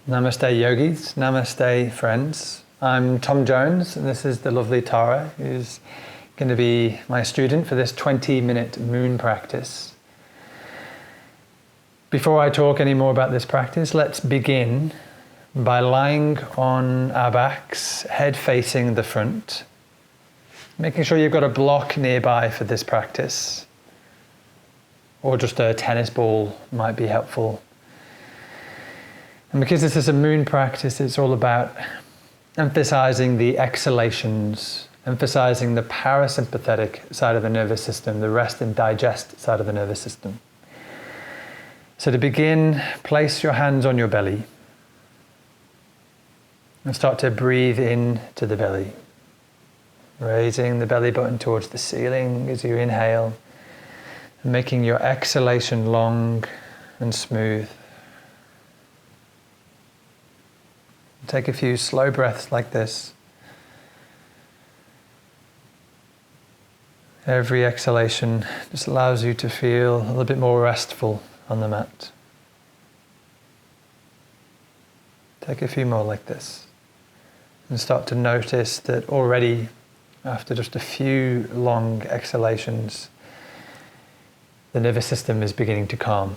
Namaste yogis, namaste friends. I'm Tom Jones and this is the lovely Tara, who's going to be my student for this 20-minute moon practice. Before I talk any more about this practice, let's begin by lying on our backs, head facing the front, making sure you've got a block nearby for this practice, or just a tennis ball might be helpful. And because this is a moon practice, it's all about emphasizing the exhalations, emphasizing the parasympathetic side of the nervous system, the rest and digest side of the nervous system. So to begin, place your hands on your belly and start to breathe in to the belly, raising the belly button towards the ceiling as you inhale, and making your exhalation long and smooth. Take a few slow breaths like this. Every exhalation just allows you to feel a little bit more restful on the mat. Take a few more like this. And start to notice that already, after just a few long exhalations, the nervous system is beginning to calm.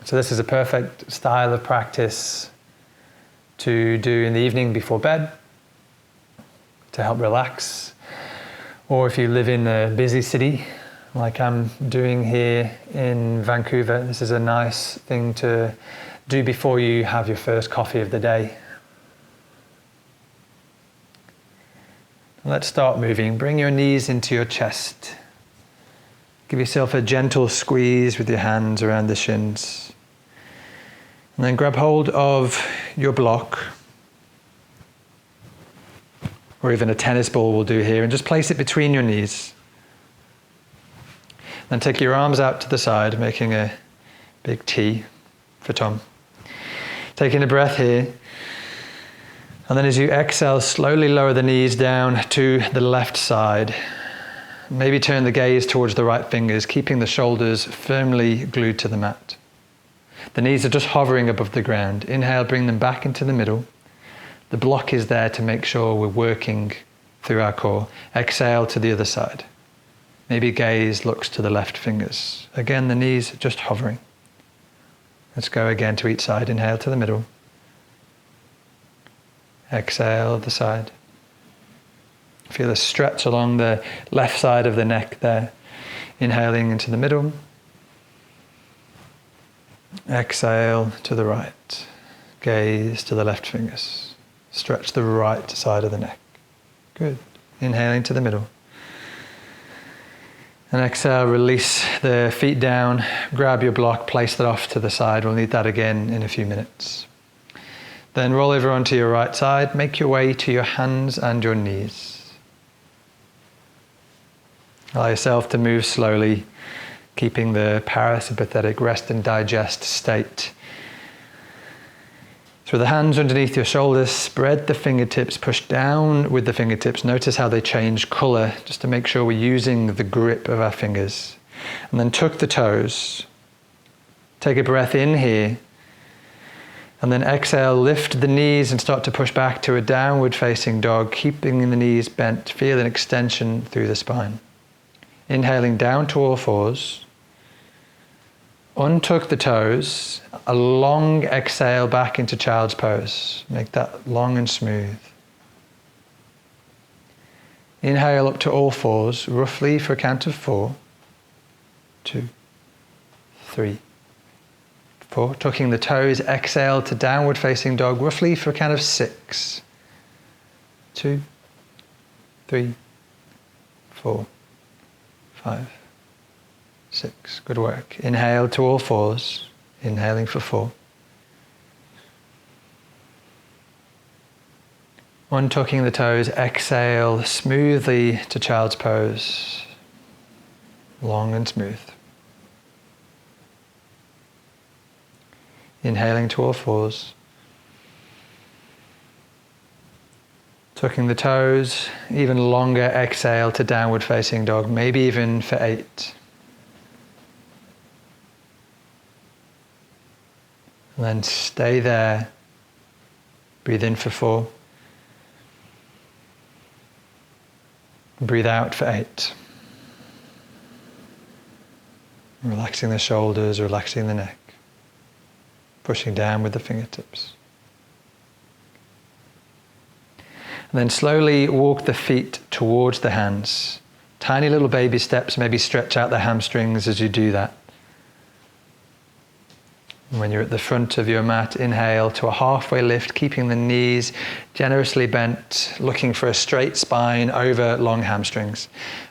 So this is a perfect style of practice to do in the evening before bed to help relax. Or if you live in a busy city, like I'm doing here in Vancouver, this is a nice thing to do before you have your first coffee of the day. Let's start moving. Bring your knees into your chest. Give yourself a gentle squeeze with your hands around the shins. And then grab hold of your block, or even a tennis ball will do here, and just place it between your knees. Then take your arms out to the side, making a big T for Tom. Taking a breath here. And then as you exhale, slowly lower the knees down to the left side. Maybe turn the gaze towards the right fingers, keeping the shoulders firmly glued to the mat. The knees are just hovering above the ground. Inhale, bring them back into the middle. The block is there to make sure we're working through our core. Exhale to the other side. Maybe gaze looks to the left fingers. Again, the knees are just hovering. Let's go again to each side. Inhale to the middle. Exhale the side. Feel a stretch along the left side of the neck there. Inhaling into the middle. Exhale to the right. Gaze to the left fingers. Stretch the right side of the neck. Good. Inhaling to the middle. And exhale, release the feet down. Grab your block, place that off to the side. We'll need that again in a few minutes. Then roll over onto your right side. Make your way to your hands and your knees. Allow yourself to move slowly, keeping the parasympathetic rest and digest state. So the hands underneath your shoulders, spread the fingertips, push down with the fingertips. Notice how they change color, just to make sure we're using the grip of our fingers. And then tuck the toes. Take a breath in here. And then exhale, lift the knees and start to push back to a downward facing dog, keeping the knees bent. Feel an extension through the spine. Inhaling down to all fours. Untuck the toes. A long exhale back into child's pose. Make that long and smooth. Inhale up to all fours, roughly for a count of 4. 2, 3, 4. Tucking the toes, exhale to downward facing dog, roughly for a count of 6. 2, 3, 4, 5, 6. Good work. Inhale to all fours. Inhaling for 4. Untucking the toes, exhale smoothly to child's pose. Long and smooth. Inhaling to all fours. Tucking the toes, even longer exhale to downward facing dog, maybe even for 8. And then stay there. Breathe in for 4. Breathe out for 8. Relaxing the shoulders, relaxing the neck. Pushing down with the fingertips. And then slowly walk the feet towards the hands. Tiny little baby steps, maybe stretch out the hamstrings as you do that. And when you're at the front of your mat, inhale to a halfway lift, keeping the knees generously bent, looking for a straight spine over long hamstrings.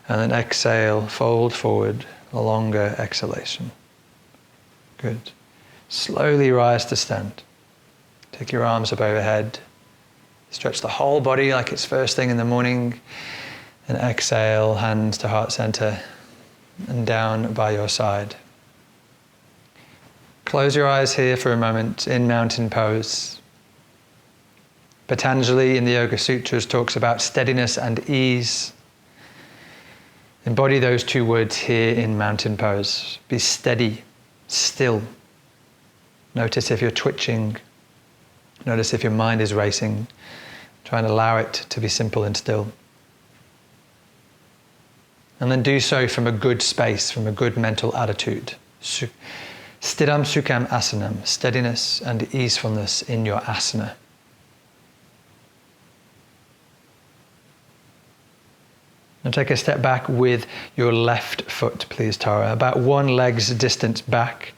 And then exhale, fold forward, a longer exhalation. Good. Slowly rise to stand. Take your arms up overhead. Stretch the whole body like it's first thing in the morning. And exhale, hands to heart center and down by your side. Close your eyes here for a moment in mountain pose. Patanjali in the Yoga Sutras talks about steadiness and ease. Embody those 2 words here in mountain pose. Be steady, still. Notice if you're twitching. Notice if your mind is racing. Try and allow it to be simple and still. And then do so from a good space, from a good mental attitude. Sthiram sukham asanam, steadiness and easefulness in your asana. Now take a step back with your left foot, please, Tara. About 1 leg's distance back.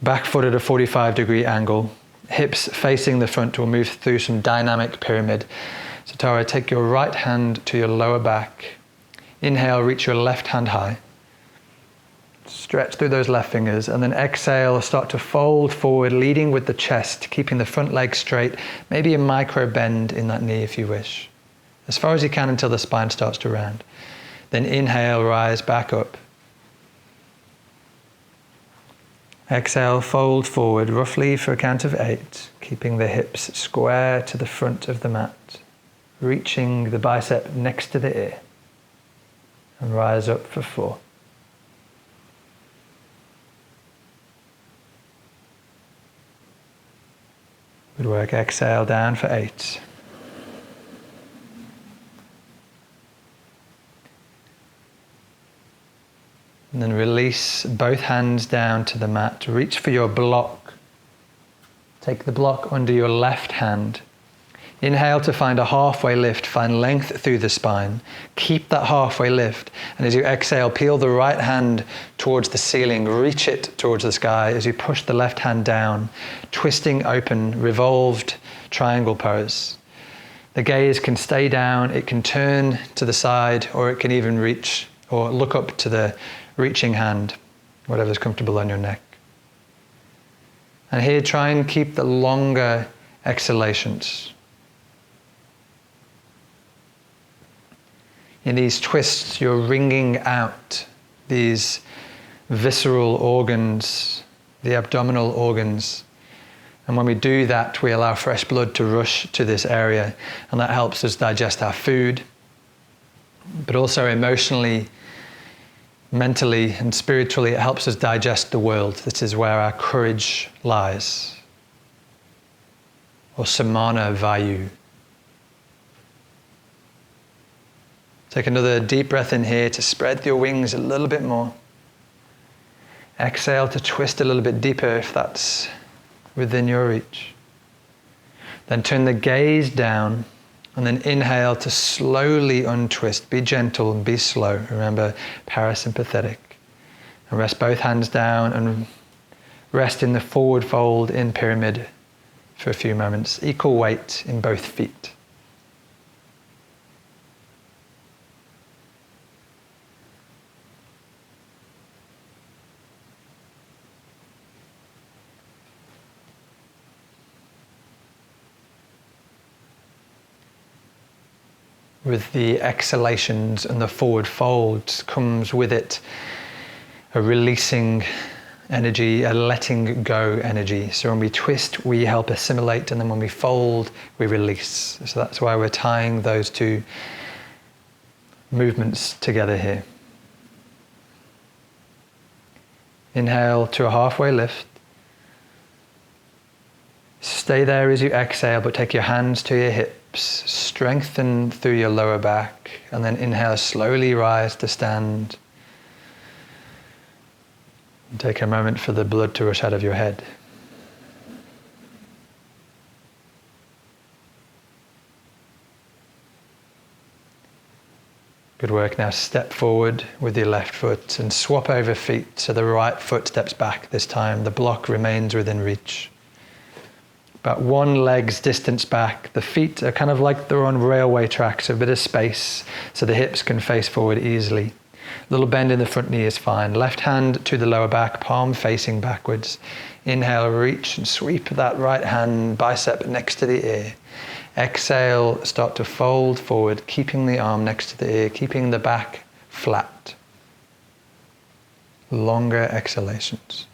Back foot at a 45-degree angle. Hips facing the front. We'll move through some dynamic pyramid. So Tara, take your right hand to your lower back. Inhale, reach your left hand high. Stretch through those left fingers, and then exhale, start to fold forward, leading with the chest, keeping the front leg straight, maybe a micro bend in that knee if you wish. As far as you can until the spine starts to round. Then inhale, rise back up. Exhale, fold forward roughly for a count of 8, keeping the hips square to the front of the mat, reaching the bicep next to the ear. And rise up for 4. Good work. Exhale down for 8. And then release both hands down to the mat. Reach for your block. Take the block under your left hand. Inhale to find a halfway lift. Find length through the spine. Keep that halfway lift. And as you exhale, peel the right hand towards the ceiling. Reach it towards the sky as you push the left hand down. Twisting open, revolved triangle pose. The gaze can stay down. It can turn to the side, or it can even reach or look up to the reaching hand, whatever's comfortable on your neck. And here, try and keep the longer exhalations. In these twists, you're wringing out these visceral organs, the abdominal organs. And when we do that, we allow fresh blood to rush to this area, and that helps us digest our food, but also emotionally, mentally, and spiritually, it helps us digest the world. This is where our courage lies, or samana vayu. Take another deep breath in here to spread your wings a little bit more. Exhale to twist a little bit deeper if that's within your reach. Then turn the gaze down, and then inhale to slowly untwist. Be gentle and be slow. Remember, parasympathetic. And rest both hands down and rest in the forward fold in pyramid for a few moments. Equal weight in both feet. With the exhalations and the forward folds comes with it a releasing energy, a letting go energy. So when we twist, we help assimilate, and then when we fold, we release. So that's why we're tying those 2 movements together here. Inhale to a halfway lift. Stay there as you exhale, but take your hands to your hips, strengthen through your lower back, and then inhale, slowly rise to stand. And take a moment for the blood to rush out of your head. Good work. Now step forward with your left foot and swap over feet so the right foot steps back this time. The block remains within reach. About one leg's distance back. The feet are kind of like they're on railway tracks, a bit of space so the hips can face forward easily. A little bend in the front knee is fine. Left hand to the lower back, palm facing backwards. Inhale, reach and sweep that right hand, bicep next to the ear. Exhale, start to fold forward, keeping the arm next to the ear, keeping the back flat. Longer exhalations.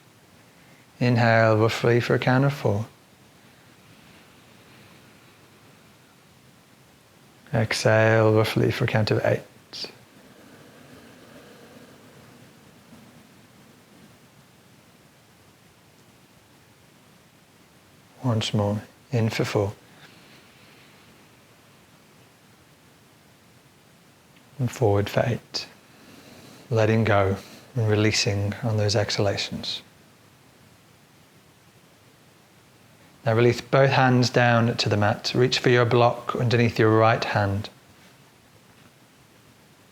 Inhale, roughly for a count of 4. Exhale, roughly for a count of 8. Once more, in for 4. And forward for 8. Letting go and releasing on those exhalations. Now release both hands down to the mat. Reach for your block underneath your right hand.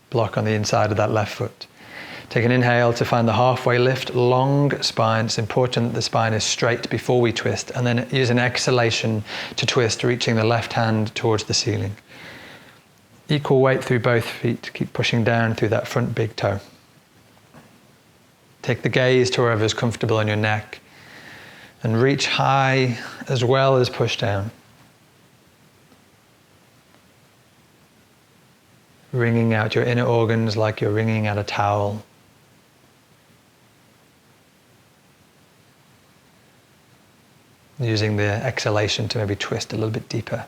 Block on the inside of that left foot. Take an inhale to find the halfway lift, long spine. It's important that the spine is straight before we twist, and then use an exhalation to twist, reaching the left hand towards the ceiling. Equal weight through both feet. Keep pushing down through that front big toe. Take the gaze to wherever is comfortable on your neck and reach high as well as push down. Wringing out your inner organs like you're wringing out a towel. Using the exhalation to maybe twist a little bit deeper.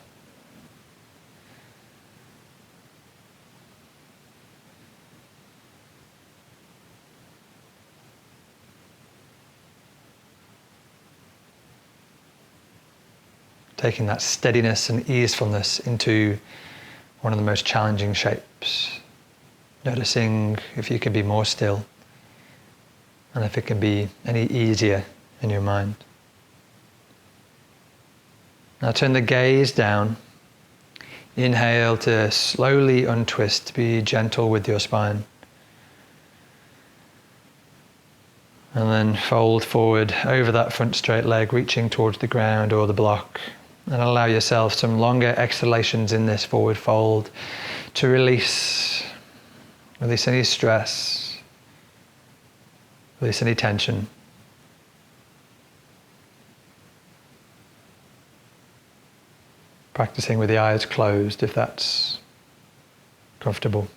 Taking that steadiness and easefulness into one of the most challenging shapes. Noticing if you can be more still and if it can be any easier in your mind. Now turn the gaze down. Inhale to slowly untwist. Be gentle with your spine. And then fold forward over that front straight leg, reaching towards the ground or the block. And allow yourself some longer exhalations in this forward fold to release any stress, release any tension. Practicing with the eyes closed if that's comfortable.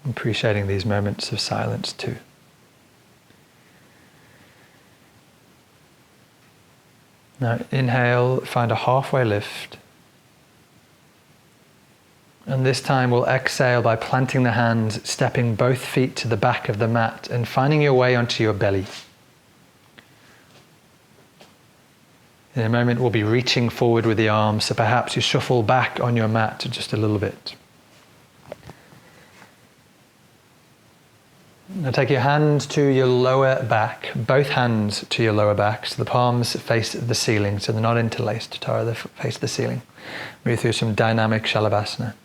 Appreciating these moments of silence too. Now inhale, find a halfway lift. And this time we'll exhale by planting the hands, stepping both feet to the back of the mat and finding your way onto your belly. In a moment we'll be reaching forward with the arms, so perhaps you shuffle back on your mat just a little bit. Now take your hand to your lower back, both hands to your lower back, so the palms face the ceiling, so they're not interlaced, Tara, they face the ceiling. Move through some dynamic Shalabhasana.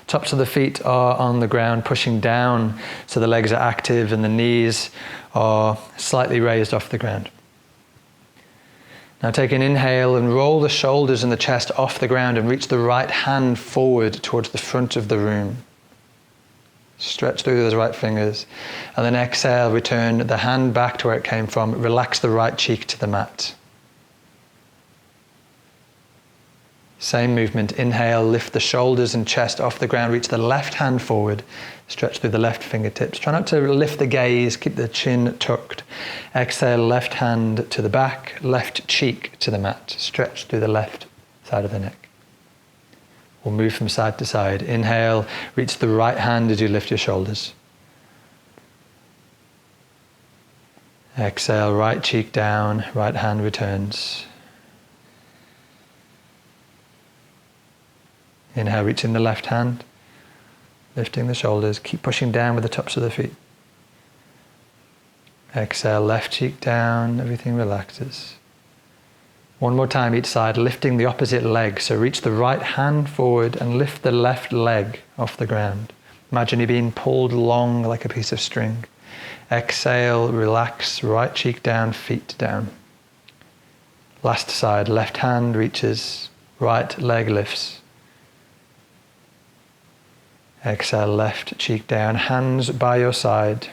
Tops of the feet are on the ground, pushing down, so the legs are active and the knees are slightly raised off the ground. Now take an inhale and roll the shoulders and the chest off the ground and reach the right hand forward towards the front of the room. Stretch through those right fingers. And then exhale, return the hand back to where it came from. Relax the right cheek to the mat. Same movement. Inhale, lift the shoulders and chest off the ground. Reach the left hand forward. Stretch through the left fingertips. Try not to lift the gaze. Keep the chin tucked. Exhale, left hand to the back. Left cheek to the mat. Stretch through the left side of the neck. We'll move from side to side. Inhale, reach the right hand as you lift your shoulders. Exhale, right cheek down. Right hand returns. Inhale, reaching the left hand, lifting the shoulders. Keep pushing down with the tops of the feet. Exhale, left cheek down, everything relaxes. One more time each side, lifting the opposite leg. So reach the right hand forward and lift the left leg off the ground. Imagine you being pulled along like a piece of string. Exhale, relax, right cheek down, feet down. Last side, left hand reaches, right leg lifts. Exhale, left cheek down, hands by your side.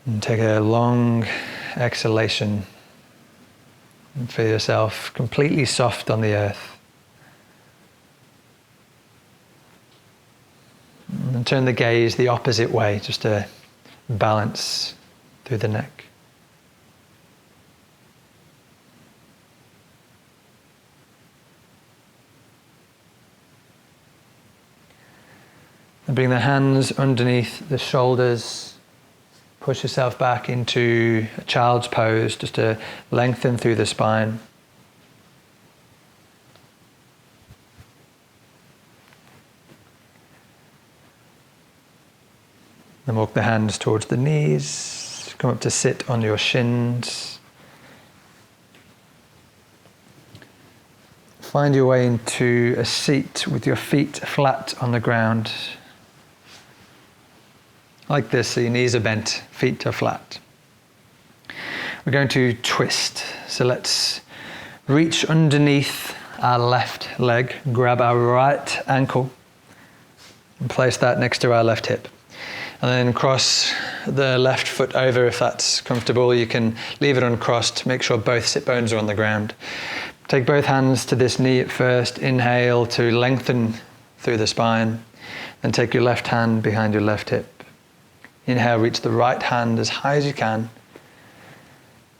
And take a long exhalation and feel yourself completely soft on the earth. And turn the gaze the opposite way, just to balance through the neck. And bring the hands underneath the shoulders. Push yourself back into a child's pose, just to lengthen through the spine. Then walk the hands towards the knees. Come up to sit on your shins. Find your way into a seat with your feet flat on the ground. Like this, so your knees are bent, feet are flat. We're going to twist. So let's reach underneath our left leg, grab our right ankle, and place that next to our left hip. And then cross the left foot over if that's comfortable. You can leave it uncrossed, make sure both sit bones are on the ground. Take both hands to this knee at first. Inhale to lengthen through the spine. Then take your left hand behind your left hip. Inhale, reach the right hand as high as you can.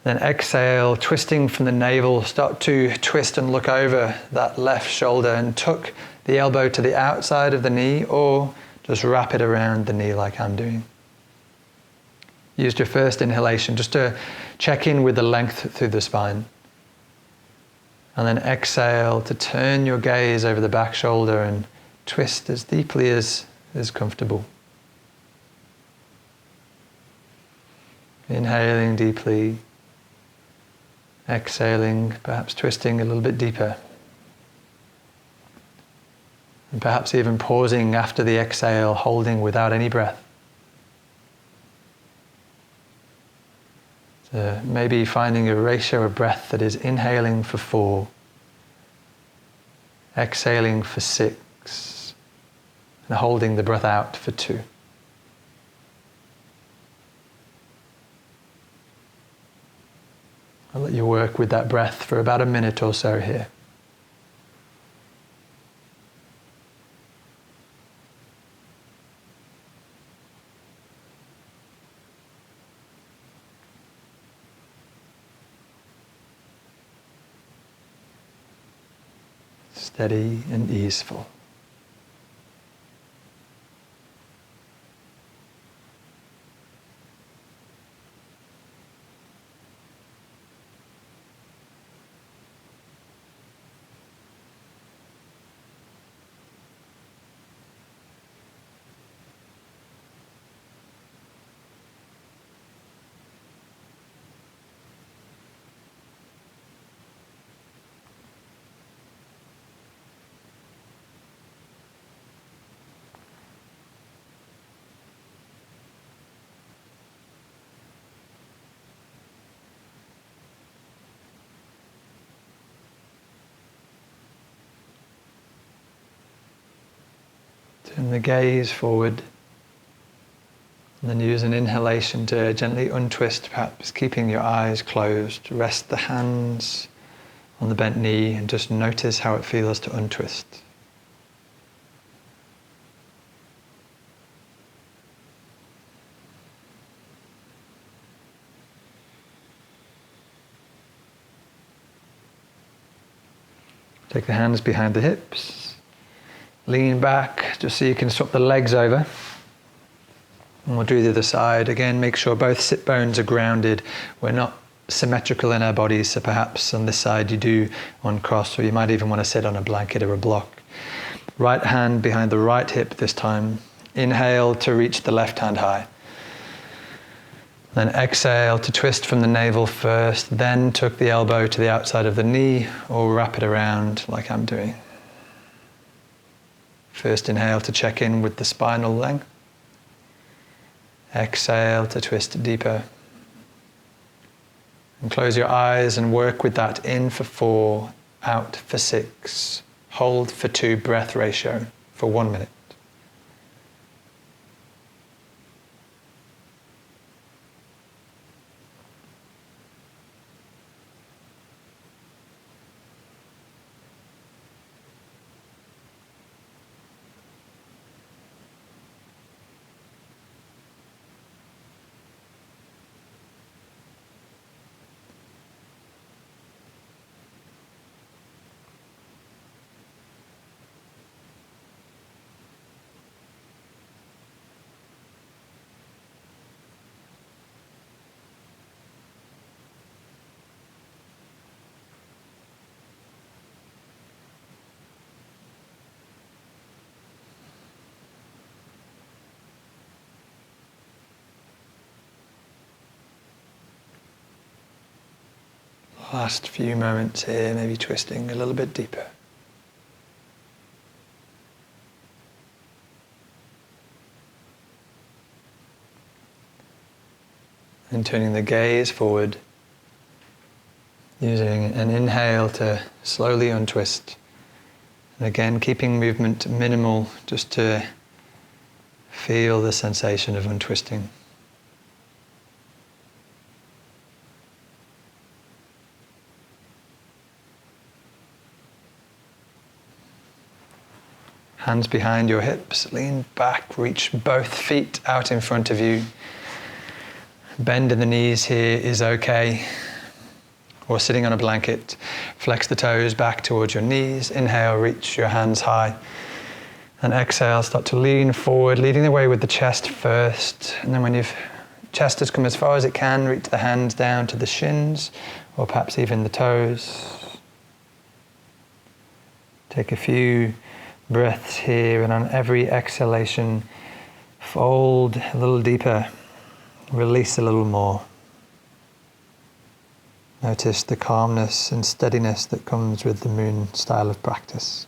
Then exhale, twisting from the navel, start to twist and look over that left shoulder and tuck the elbow to the outside of the knee, or just wrap it around the knee like I'm doing. Use your first inhalation just to check in with the length through the spine. And then exhale to turn your gaze over the back shoulder and twist as deeply as is comfortable. Inhaling deeply, exhaling, perhaps twisting a little bit deeper. And perhaps even pausing after the exhale, holding without any breath. So maybe finding a ratio of breath that is inhaling for 4, exhaling for 6, and holding the breath out for 2. I'll let you work with that breath for about a minute or so here. Steady and easeful. Turn the gaze forward. And then use an inhalation to gently untwist, perhaps keeping your eyes closed. Rest the hands on the bent knee and just notice how it feels to untwist. Take the hands behind the hips. Lean back just so you can swap the legs over. And we'll do the other side. Again, make sure both sit bones are grounded. We're not symmetrical in our bodies, so perhaps on this side you do uncross, or you might even want to sit on a blanket or a block. Right hand behind the right hip this time. Inhale to reach the left hand high. Then exhale to twist from the navel first, then tuck the elbow to the outside of the knee or wrap it around like I'm doing. First inhale to check in with the spinal length. Exhale to twist deeper. And close your eyes and work with that in for 4, out for 6. Hold for 2 breath ratio for 1 minute. Last few moments here, maybe twisting a little bit deeper. And turning the gaze forward, using an inhale to slowly untwist. And again, keeping movement minimal, just to feel the sensation of untwisting. Hands behind your hips, lean back, reach both feet out in front of you. Bend in the knees here is okay. Or sitting on a blanket, flex the toes back towards your knees. Inhale, reach your hands high. And exhale, start to lean forward, leading the way with the chest first. And then when your chest has come as far as it can, reach the hands down to the shins, or perhaps even the toes. Take a few breaths here, and on every exhalation, fold a little deeper, release a little more. Notice the calmness and steadiness that comes with the moon style of practice.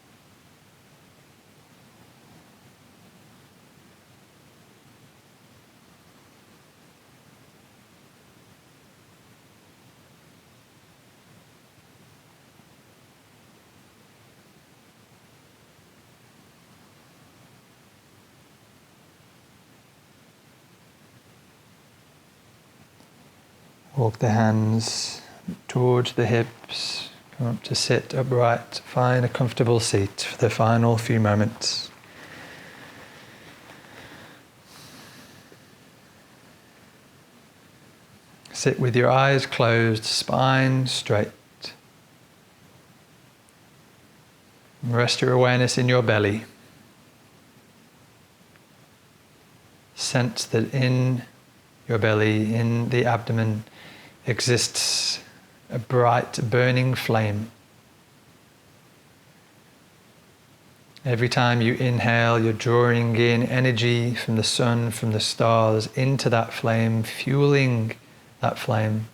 Walk the hands towards the hips, come up to sit upright, find a comfortable seat for the final few moments. Sit with your eyes closed, spine straight. Rest your awareness in your belly. Sense that in your belly, in the abdomen, exists a bright, burning flame. Every time you inhale, you're drawing in energy from the sun, from the stars, into that flame, fueling that flame.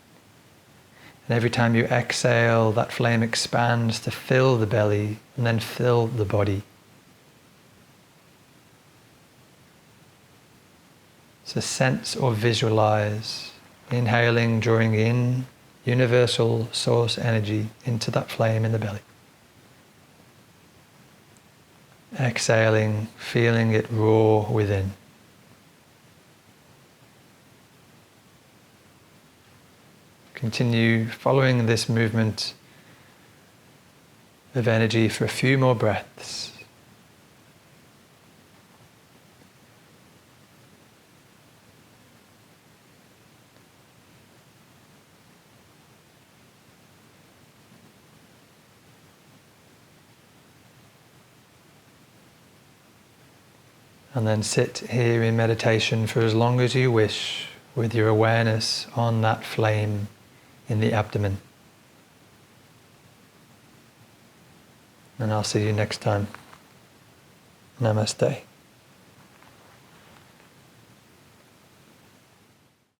And every time you exhale, that flame expands to fill the belly and then fill the body. So sense or visualize, inhaling, drawing in universal source energy into that flame in the belly. Exhaling, feeling it roar within. continue following this movement of energy for a few more breaths. And then sit here in meditation for as long as you wish, with your awareness on that flame in the abdomen. And I'll see you next time. Namaste.